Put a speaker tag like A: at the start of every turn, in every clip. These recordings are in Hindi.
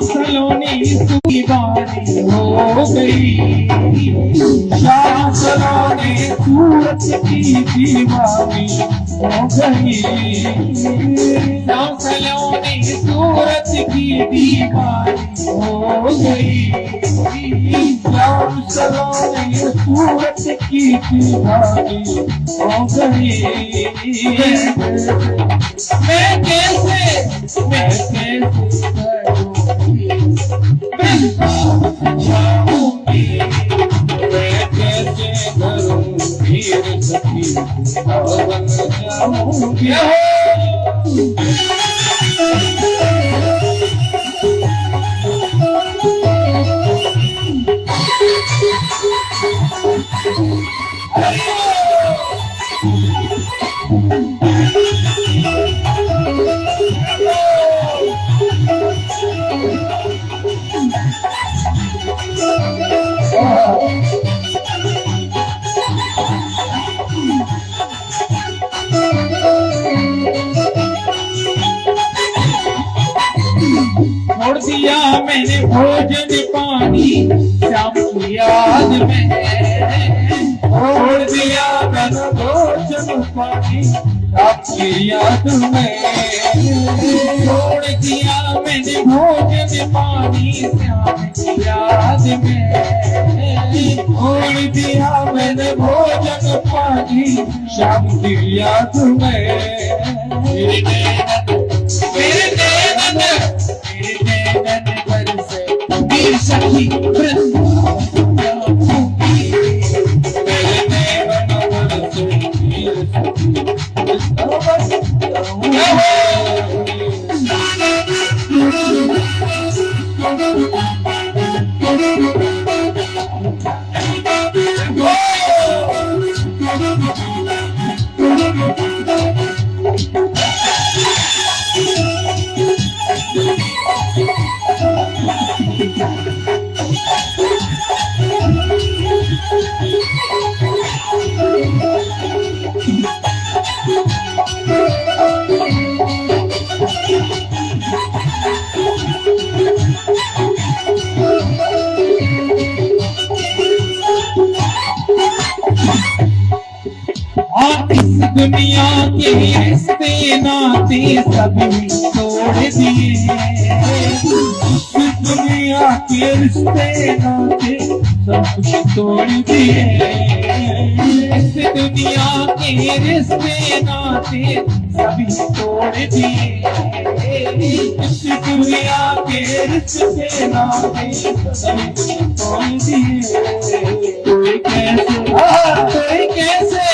A: सलोनी दीवानी हो गई, शाम सलोनी सूरत की दीवानी हो गई, शाम सलोनी सूरत की दीवानी हो गई, शाम सलोनी सूरत की दीवानी हो गई। मैं कैसे जाऊंगी, मैं कैसे करूंगी सखी बन जाऊंगी। छोड़ दिया मैंने भोजन पानी शाम की याद में, छोड़ दिया मैंने भोजन पानी शाम की याद में, छोड़ दिया मैंने भोजन पानी शाम की याद में, छोड़ दिया मैंने भोजन पानी शाम की याद में। मेरे नैनन पर से सखी दुनिया के रिश्ते नाते सभी तोड़ दिए, दुनिया के रिश्ते नाते सब कुछ तोड़ दिए, इस दुनिया के रिश्ते नाते सभी तोड़ दिए, इस दुनिया के रिश्ते नाते सभी तोड़ दिए। कोई कैसे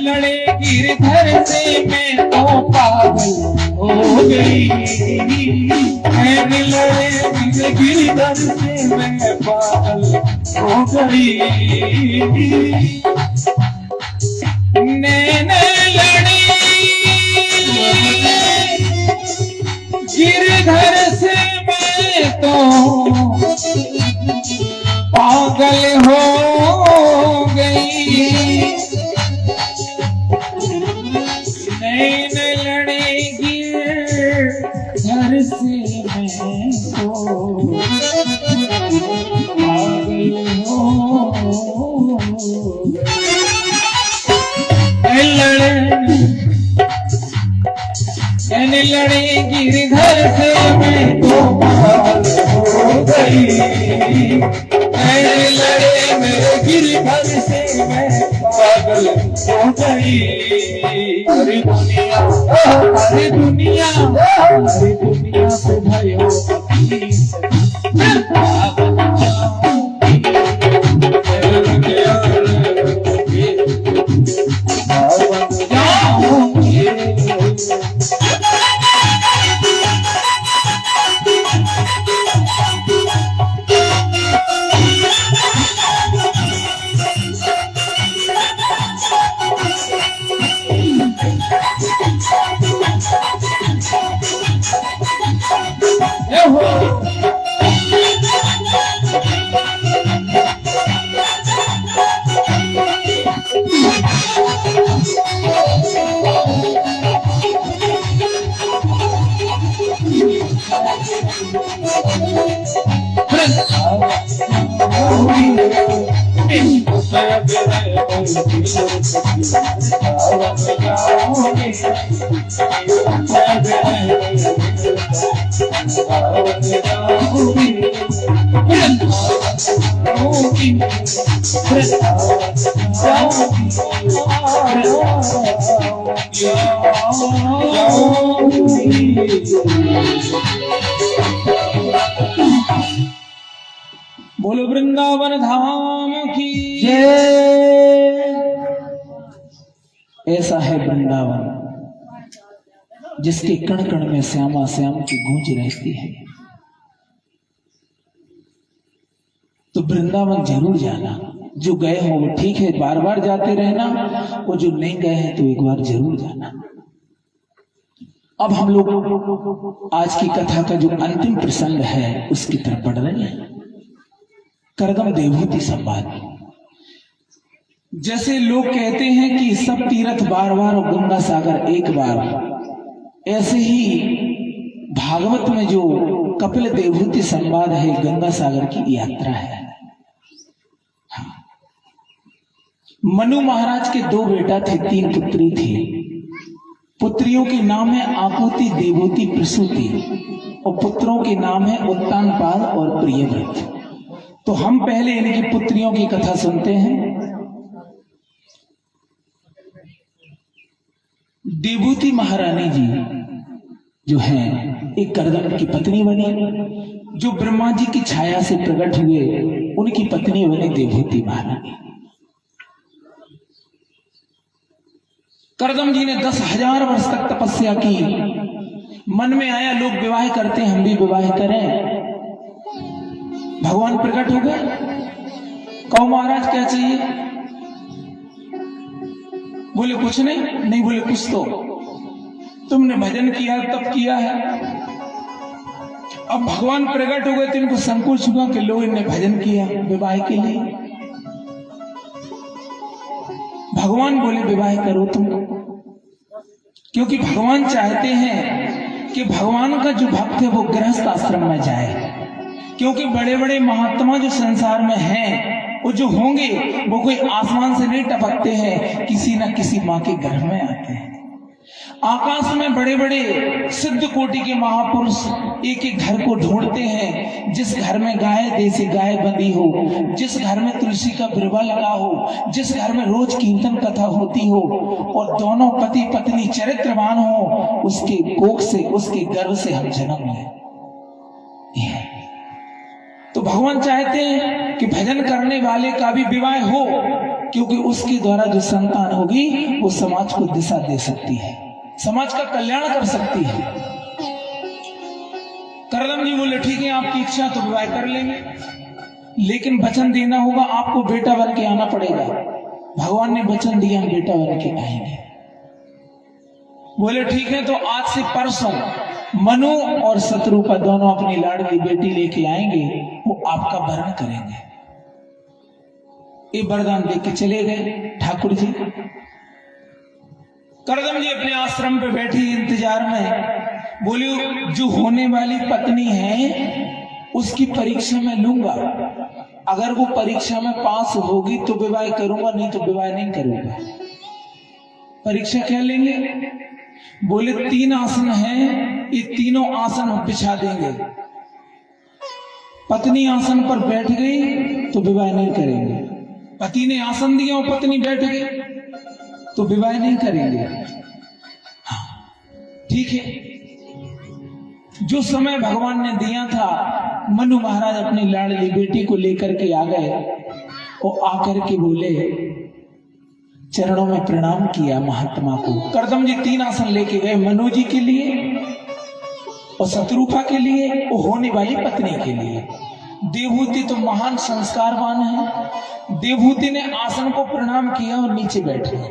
A: लड़े गिरधर से मैं तो पागल हो गई, लड़े गिरधर से मैं पागल हो गई, नैन लड़ी गिरधर से मैं तो पागल हो गई, नैन लड़ेगी घर से मैं तो पागल हो लड़े गिरधर से मैं तो पागल हो गई। लड़े मेरे गिरधर से मैं पागल हो गई। हरी दुनिया हरी दुनिया हरी दुनिया से भयो बोलो वृंदावन धाम की जय। ऐसा है वृंदावन जिसके कण कण में श्यामा श्याम की गूंज रहती है। तो वृंदावन जरूर जाना। जो गए हो वो ठीक है, बार बार जाते रहना, और जो नहीं गए हैं तो एक बार जरूर जाना। अब हम लोग आज की कथा का जो अंतिम प्रसंग है उसकी तरफ बढ़ रहे हैं। करदम देवहूति संवाद। जैसे लोग कहते हैं कि सब तीर्थ बार बार और गंगा सागर एक बार, ऐसे ही भागवत में जो कपिल देवहूति संवाद है गंगा सागर की यात्रा है। मनु महाराज के 2 बेटा थे, 3 पुत्री थी। पुत्रियों के नाम है आकुति, देवहूति, प्रसूति, और पुत्रों के नाम है उत्तानपाद और प्रियव्रत। तो हम पहले इनकी पुत्रियों की कथा सुनते हैं। देवहूति महारानी जी जो हैं एक करदम की पत्नी बनी। जो ब्रह्मा जी की छाया से प्रकट हुए उनकी पत्नी बनी देवहूति महारानी। करदम जी ने 10,000 वर्ष तक तपस्या की। मन में आया लोग विवाह करते हैं, हम भी विवाह करें। भगवान प्रकट हो गए। कहो महाराज क्या चाहिए? बोले कुछ नहीं। बोले कुछ तो तुमने भजन किया तब किया है। अब भगवान प्रकट हो गए तो इनको संकोच हुआ कि लोग इन्हें भजन किया विवाह के लिए। भगवान बोले विवाह करो तुम, क्योंकि भगवान चाहते हैं कि भगवान का जो भक्त है वो गृहस्थ आश्रम में जाए। क्योंकि बड़े बड़े महात्मा जो संसार में हैं वो जो होंगे वो कोई आसमान से नहीं टपकते हैं, किसी न किसी माँ के घर में आते हैं। आकाश में बड़े बड़े सिद्ध कोटि के महापुरुष एक एक घर को ढूंढते हैं। जिस घर में गाय देसी गाय बंधी हो, जिस घर में तुलसी का बिरवा लगा हो, जिस घर में रोज कीर्तन कथा होती हो, और दोनों पति पत्नी चरित्रवान हो, उसके कोख से, उसके गर्भ से हम जन्म लें। तो भगवान चाहते हैं कि भजन करने वाले का भी विवाह हो, क्योंकि उसके द्वारा जो संतान होगी वो समाज को दिशा दे सकती है, समाज का कल्याण कर सकती है। करदम जी बोले ठीक है आपकी इच्छा तो विवाह कर लेंगे, लेकिन वचन देना होगा, आपको बेटा बन के आना पड़ेगा। भगवान ने वचन दिया हम बेटा बन के आएंगे। बोले ठीक है, तो आज से परसों मनु और शत्रुपा दोनों अपनी लाडली बेटी लेके आएंगे, वो आपका वरण करेंगे। ये वरदान देख के चले गए ठाकुर जी। करदम जी अपने आश्रम पे बैठी इंतजार में। बोली जो होने वाली पत्नी है उसकी परीक्षा में लूंगा, अगर वो परीक्षा में पास होगी तो विवाह करूंगा, नहीं तो विवाह नहीं करूंगा। परीक्षा क्या लेंगे? बोले 3 आसन हैं, ये तीनों आसन हम बिछा देंगे। पत्नी आसन पर बैठ गई तो विवाह नहीं करेंगे। पति ने आसन दिया और पत्नी बैठ गई तो विवाह नहीं करेंगे। हाँ, ठीक है। जो समय भगवान ने दिया था, मनु महाराज अपनी लाडली बेटी को लेकर के आ गए और आकर के बोले, चरणों में प्रणाम किया महात्मा को। करदम जी 3 आसन लेके गए, मनु जी के लिए और शत्रुपा के लिए और होने वाली पत्नी के लिए। देवहूति तो महान संस्कारवान है। देवहूति ने आसन को प्रणाम किया और नीचे बैठ गए।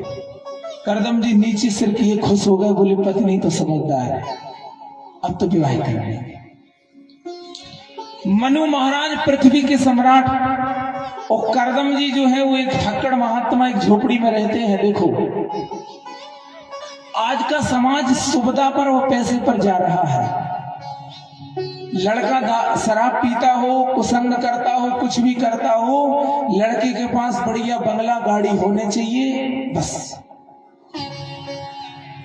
A: करदम जी नीचे सिर किए, खुश हो गए, बोले पत्नी तो समझदार है, अब तो विवाह करेंगे। मनु महाराज पृथ्वी के सम्राट और करदम जी जो है वो एक फक्कड़ महात्मा, एक झोपड़ी में रहते हैं। देखो आज का समाज सुविधा पर और पैसे पर जा रहा है। लड़का शराब पीता हो, कुसंग करता हो, कुछ भी करता हो, लड़के के पास बढ़िया बंगला गाड़ी होने चाहिए, बस।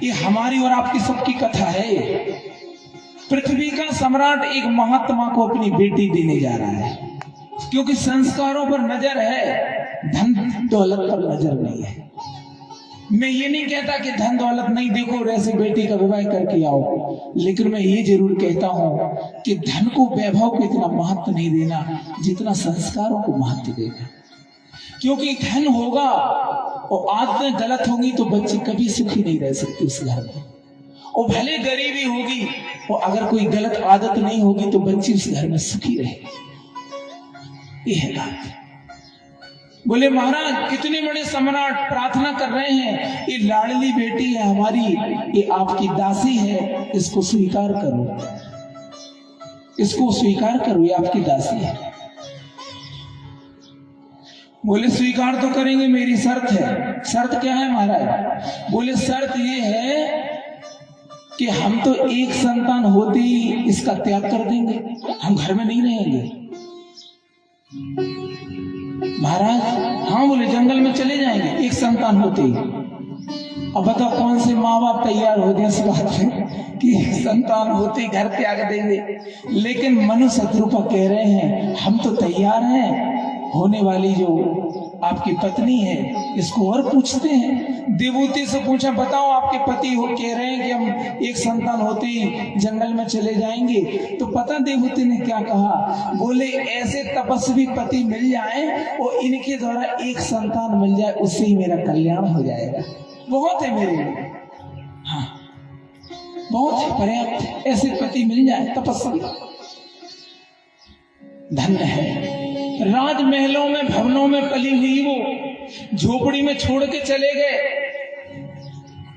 A: ये हमारी और आपकी सबकी कथा है। पृथ्वी का सम्राट एक महात्मा को अपनी बेटी देने जा रहा है, क्योंकि संस्कारों पर नजर है, धन दौलत पर नजर नहीं है। मैं ये नहीं कहता कि धन दौलत नहीं देखो और ऐसी बेटी का विवाह करके आओ, लेकिन मैं ये जरूर कहता हूं कि धन को, वैभव को इतना महत्व नहीं देना जितना संस्कारों को महत्व देना। क्योंकि धन होगा और आदतें गलत होंगी तो बच्चे कभी सुखी नहीं रह सकते उस घर में। और भले गरीबी होगी और अगर कोई गलत आदत नहीं होगी तो बच्चे उस घर में सुखी रहे। ये है बात। बोले महाराज कितने बड़े सम्राट प्रार्थना कर रहे हैं, ये लाडली बेटी है हमारी, ये आपकी दासी है, इसको स्वीकार करो, इसको स्वीकार करो, ये आपकी दासी है। बोले स्वीकार तो करेंगे, मेरी शर्त है। शर्त क्या है महाराज? बोले शर्त ये है कि हम तो एक संतान होते ही इसका त्याग कर देंगे, हम घर में नहीं रहेंगे। महाराज हाँ, बोले जंगल में चले जाएंगे एक संतान होते ही। अब बताओ कौन से माँ बाप तैयार होते हैं इस बात पे कि एक संतान होते ही घर त्याग देंगे। लेकिन मनु शत्रुपा कह रहे हैं हम तो तैयार हैं। होने वाली जो आपकी पत्नी है इसको और पूछते हैं। देवहूति से पूछा, बताओ आपके पति हो कह रहे हैं कि हम एक संतान होते ही जंगल में चले जाएंगे। तो पता देवहूति ने क्या कहा? बोले ऐसे तपस्वी पति मिल जाए और इनके द्वारा एक संतान मिल जाए, उससे ही मेरा कल्याण हो जाएगा। बहुत है मेरे लिए, हाँ बहुत है, पर्याप्त। ऐसे पति मिल जाए तपस्वी, धन्य है। राजमहलों में, भवनों में पली हुई वो झोपड़ी में छोड़ के चले गए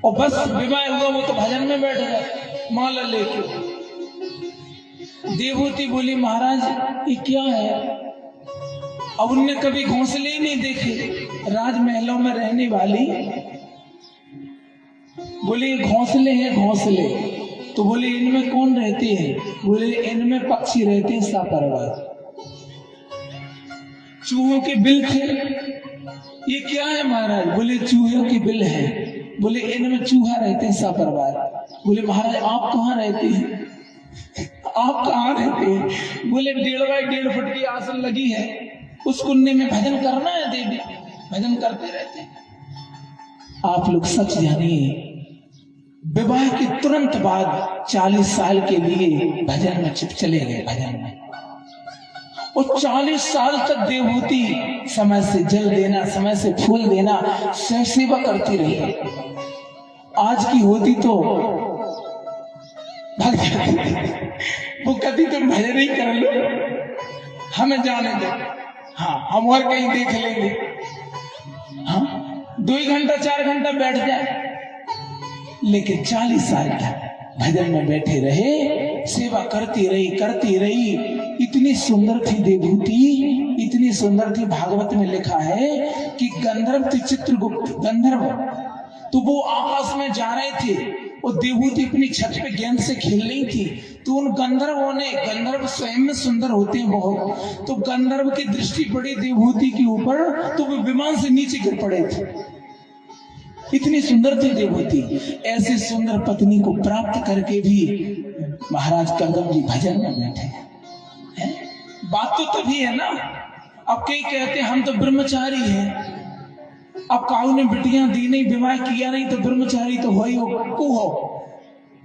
A: और बस विवाह हुआ वो तो भजन में बैठ गए माला लेके। देवहूति बोली महाराज ये क्या है? अब उनने कभी घोंसले ही नहीं देखे राजमहलों में रहने वाली। बोले घोंसले हैं घोंसले। तो बोले इनमें कौन रहते हैं? बोले इनमें पक्षी रहते हैं, सपरिवार। चूहों के बिल थे। ये क्या है महाराज? बोले चूहों के बिल है। बोले इनमें चूहा रहते हैं, सपरिवार। बोले महाराज आप कहाँ रहते हैं? आप कहाँ रहते हैं? बोले 1.5 बाई 1.5 फुट की आसन लगी है, उस कुन्ने में भजन करना है देवी, भजन करते रहते हैं। आप लोग सच जानिए, विवाह के तुरंत बाद 40 साल के लिए भजन में चले गए, भजन में। और 40 साल तक देवहूति समय से जल देना, समय से फूल देना, सेवा करती रही। आज की होती तो भाग जाती, वो कहती तुम भजन ही कर लो, हमें जाने दो, हाँ हम और कहीं देख लेंगे। हाँ 2 घंटा 4 घंटा बैठ जाए, लेकिन 40 साल तक भजन में बैठे रहे, सेवा करती रही। इतनी सुंदर थी देवहूति, इतनी सुंदर थी। भागवत में लिखा है कि गंधर्व थे, चित्रगुप्त गंधर्व, तो वो आकाश में जा रहे थे और देवहूति अपनी छत पे गेंद से खेल रही थी। तो उन गंधर्वों ने, गंधर्व स्वयं में सुंदर होते हैं बहुत, तो गंधर्व की दृष्टि पड़ी देवहूति के ऊपर, तो वो विमान से नीचे गिर पड़े थे। इतनी सुंदर थी देवहूति। ऐसी सुंदर पत्नी को प्राप्त करके भी महाराज कंगम जी भजन में बैठे हैं। बात तो तभी है ना, अब कई कहते हैं हम तो ब्रह्मचारी हैं, अब काऊ ने बिटियां दी नहीं, विवाह किया नहीं तो ब्रह्मचारी तो हो ही हो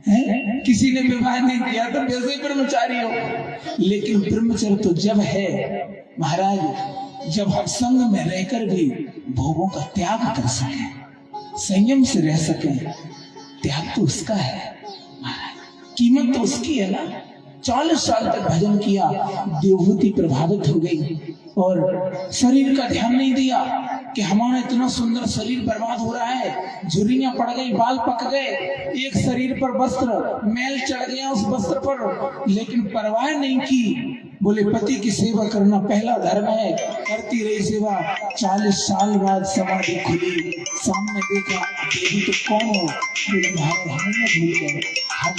A: है? किसी ने विवाह नहीं किया तो वैसे ही ब्रह्मचारी हो। लेकिन ब्रह्मचर्य तो जब है महाराज, जब हम संग में रहकर भी भोगों का त्याग कर सके, संयम से रह सके। त्याग तो उसका है महाराज, कीमत तो उसकी है ना। 40 साल तक भजन किया, देवहूति प्रभावित हो गई और शरीर का ध्यान नहीं दिया कि हमारा इतना सुंदर शरीर बर्बाद हो रहा है। झुर्रियां पड़ गई, बाल पक गए, एक शरीर पर वस्त्र मैल चढ़ गया उस वस्त्र पर, लेकिन परवाह नहीं की। बोले पति की सेवा करना पहला धर्म है, करती रही सेवा। 40 साल बाद समाधि खुली, सामने देखा देवी तो कौन हो, बोले महाराज हमें भूल गए हम।